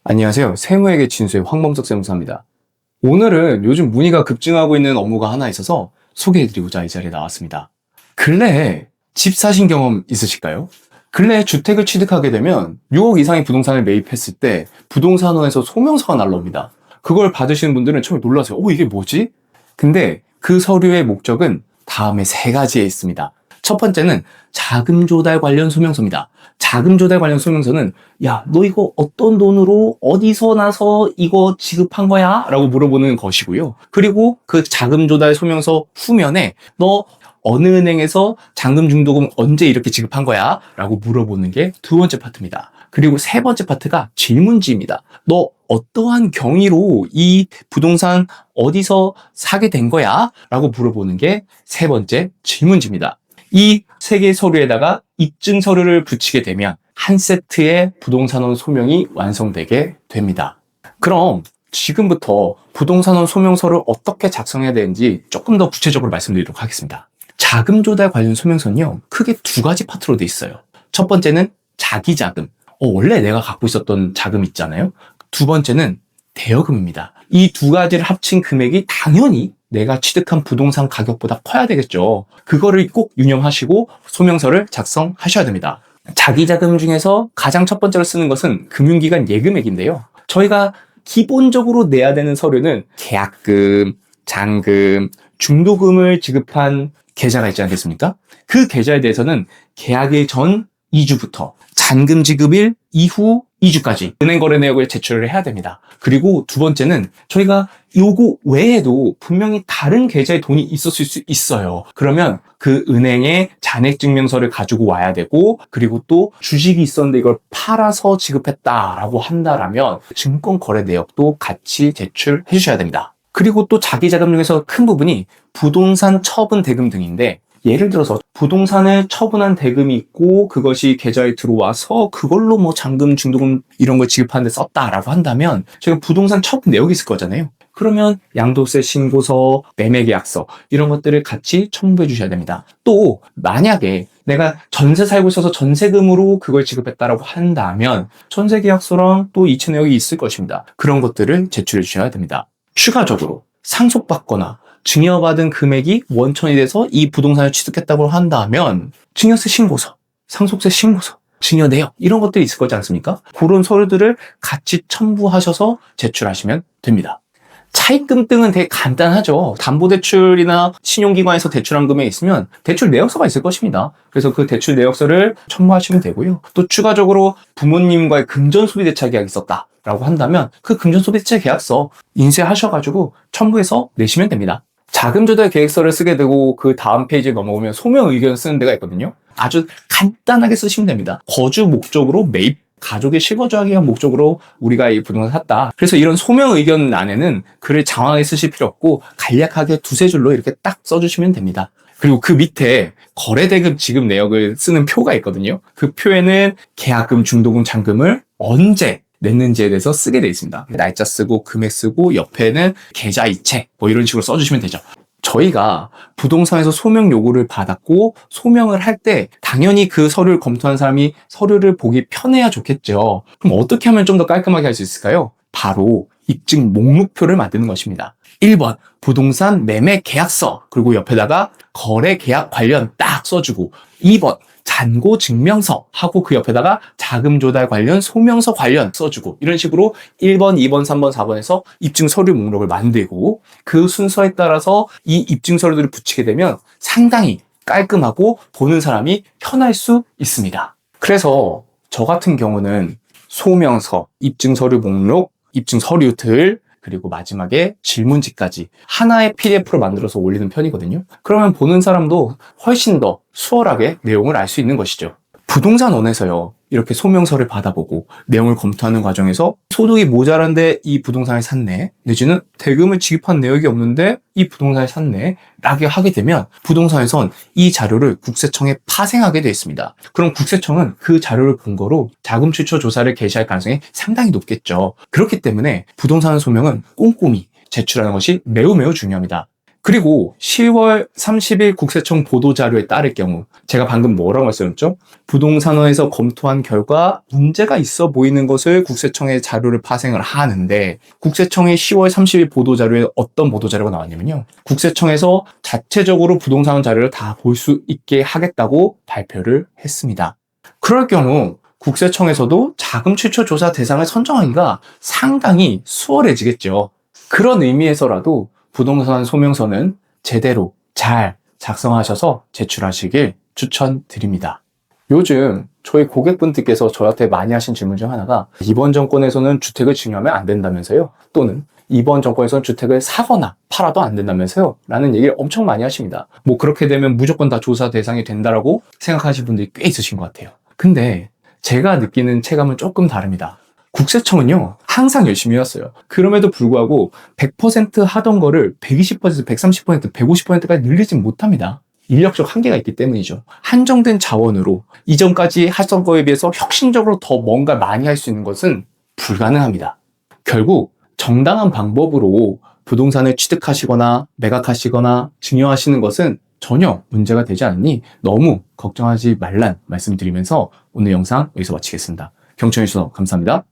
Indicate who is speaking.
Speaker 1: 안녕하세요. 세무에게 진수의 황범석 세무사입니다. 오늘은 요즘 문의가 급증하고 있는 업무가 하나 있어서 소개해드리고자 이 자리에 나왔습니다. 근래에 집 사신 경험 있으실까요? 근래에 주택을 취득하게 되면 6억 이상의 부동산을 매입했을 때 부동산원에서 소명서가 날라옵니다. 그걸 받으시는 분들은 처음에 놀라세요. 이게 뭐지? 근데 그 서류의 목적은 다음에 세 가지에 있습니다. 첫 번째는 자금 조달 관련 소명서입니다. 자금 조달 관련 소명서는 야, 너 이거 어떤 돈으로 어디서 나서 이거 지급한 거야? 라고 물어보는 것이고요. 그리고 그 자금 조달 소명서 후면에 너 어느 은행에서 잔금 중도금 언제 이렇게 지급한 거야? 라고 물어보는 게 두 번째 파트입니다. 그리고 세 번째 파트가 질문지입니다. 너 어떠한 경위로 이 부동산 어디서 사게 된 거야? 라고 물어보는 게 세 번째 질문지입니다. 이 세 개의 서류에다가 입증 서류를 붙이게 되면 한 세트의 부동산원 소명이 완성되게 됩니다. 그럼 지금부터 부동산원 소명서를 어떻게 작성해야 되는지 조금 더 구체적으로 말씀드리도록 하겠습니다. 자금 조달 관련 소명서는요, 크게 두 가지 파트로 돼 있어요. 첫 번째는 자기 자금. 원래 내가 갖고 있었던 자금 있잖아요. 두 번째는 대여금입니다. 이 두 가지를 합친 금액이 당연히 내가 취득한 부동산 가격보다 커야 되겠죠. 그거를 꼭 유념하시고 소명서를 작성하셔야 됩니다. 자기 자금 중에서 가장 첫 번째로 쓰는 것은 금융기관 예금액인데요. 저희가 기본적으로 내야 되는 서류는 계약금, 잔금, 중도금을 지급한 계좌가 있지 않겠습니까? 그 계좌에 대해서는 계약일 전 2주부터 잔금 지급일 이후 2주까지 은행 거래 내역을 제출을 해야 됩니다. 그리고 두 번째는 저희가 요거 외에도 분명히 다른 계좌에 돈이 있었을 수 있어요. 그러면 그 은행의 잔액증명서를 가지고 와야 되고, 그리고 또 주식이 있었는데 이걸 팔아서 지급했다라고 한다라면 증권 거래 내역도 같이 제출해 주셔야 됩니다. 그리고 또 자기 자금 중에서 큰 부분이 부동산 처분 대금 등인데, 예를 들어서 부동산을 처분한 대금이 있고 그것이 계좌에 들어와서 그걸로 뭐 잔금, 중도금 이런 걸 지급하는 데 썼다라고 한다면 저희가 부동산 처분 내역이 있을 거잖아요. 그러면 양도세 신고서, 매매계약서 이런 것들을 같이 첨부해 주셔야 됩니다. 또 만약에 내가 전세 살고 있어서 전세금으로 그걸 지급했다라고 한다면 전세계약서랑 또 이체 내역이 있을 것입니다. 그런 것들을 제출해 주셔야 됩니다. 추가적으로 상속받거나 증여받은 금액이 원천이 돼서 이 부동산을 취득했다고 한다면 증여세 신고서, 상속세 신고서, 증여 내역 이런 것들이 있을 거지 않습니까? 그런 서류들을 같이 첨부하셔서 제출하시면 됩니다. 차입금 등은 되게 간단하죠. 담보대출이나 신용기관에서 대출한 금액이 있으면 대출 내역서가 있을 것입니다. 그래서 그 대출 내역서를 첨부하시면 되고요. 또 추가적으로 부모님과의 금전소비대차 계약이 있었다 라고 한다면 그 금전소비대차 계약서 인쇄하셔가지고 첨부해서 내시면 됩니다. 자금조달 계획서를 쓰게 되고 그 다음 페이지에 넘어오면 소명 의견 쓰는 데가 있거든요. 아주 간단하게 쓰시면 됩니다. 거주 목적으로 매입, 가족의 실거주하기 위한 목적으로 우리가 이 부동산을 샀다. 그래서 이런 소명 의견 안에는 글을 장황하게 쓰실 필요 없고 간략하게 두세 줄로 이렇게 딱 써주시면 됩니다. 그리고 그 밑에 거래대금 지급 내역을 쓰는 표가 있거든요. 그 표에는 계약금, 중도금, 잔금을 언제 냈는지에 대해서 쓰게 돼 있습니다. 날짜 쓰고 금액 쓰고 옆에는 계좌 이체 뭐 이런 식으로 써주시면 되죠. 저희가 부동산에서 소명 요구를 받았고 소명을 할 때 당연히 그 서류를 검토한 사람이 서류를 보기 편해야 좋겠죠. 그럼 어떻게 하면 좀 더 깔끔하게 할 수 있을까요? 바로 입증 목록표를 만드는 것입니다. 1번 부동산 매매 계약서, 그리고 옆에다가 거래 계약 관련 딱 써주고, 2번 잔고 증명서 하고 그 옆에다가 자금 조달 관련 소명서 관련 써주고, 이런 식으로 1번, 2번, 3번, 4번에서 입증 서류 목록을 만들고 그 순서에 따라서 이 입증 서류들을 붙이게 되면 상당히 깔끔하고 보는 사람이 편할 수 있습니다. 그래서 저 같은 경우는 소명서, 입증 서류 목록, 입증 서류들, 그리고 마지막에 질문지까지 하나의 PDF로 만들어서 올리는 편이거든요. 그러면 보는 사람도 훨씬 더 수월하게 내용을 알 수 있는 것이죠. 부동산원에서요, 이렇게 소명서를 받아보고 내용을 검토하는 과정에서 소득이 모자란데 이 부동산을 샀네, 내지는 대금을 지급한 내역이 없는데 이 부동산을 샀네 라고 하게 되면 부동산에선 이 자료를 국세청에 파생하게 되어 있습니다. 그럼 국세청은 그 자료를 근거로 자금 출처 조사를 개시할 가능성이 상당히 높겠죠. 그렇기 때문에 부동산 소명은 꼼꼼히 제출하는 것이 매우 중요합니다. 그리고 10월 30일 국세청 보도자료에 따를 경우 제가 방금 뭐라고 말씀드렸죠? 부동산원에서 검토한 결과 문제가 있어 보이는 것을 국세청에 자료를 파생을 하는데 국세청의 10월 30일 보도자료에 어떤 보도자료가 나왔냐면요. 국세청에서 자체적으로 부동산원 자료를 다 볼 수 있게 하겠다고 발표를 했습니다. 그럴 경우 국세청에서도 자금 출처 조사 대상을 선정하기가 상당히 수월해지겠죠. 그런 의미에서라도 부동산 소명서는 제대로 잘 작성하셔서 제출하시길 추천드립니다. 요즘 저희 고객분들께서 저한테 많이 하신 질문 중 하나가 이번 정권에서는 주택을 증여하면 안 된다면서요? 또는 이번 정권에서는 주택을 사거나 팔아도 안 된다면서요? 라는 얘기를 엄청 많이 하십니다. 뭐 그렇게 되면 무조건 다 조사 대상이 된다라고 생각하시는 분들이 꽤 있으신 것 같아요. 근데 제가 느끼는 체감은 조금 다릅니다. 국세청은요, 항상 열심히 해왔어요. 그럼에도 불구하고 100% 하던 거를 120%, 130%, 150%까지 늘리진 못합니다. 인력적 한계가 있기 때문이죠. 한정된 자원으로 이전까지 하던 거에 비해서 혁신적으로 더 뭔가 많이 할 수 있는 것은 불가능합니다. 결국 정당한 방법으로 부동산을 취득하시거나 매각하시거나 증여하시는 것은 전혀 문제가 되지 않으니 너무 걱정하지 말란 말씀드리면서 오늘 영상 여기서 마치겠습니다. 경청해주셔서 감사합니다.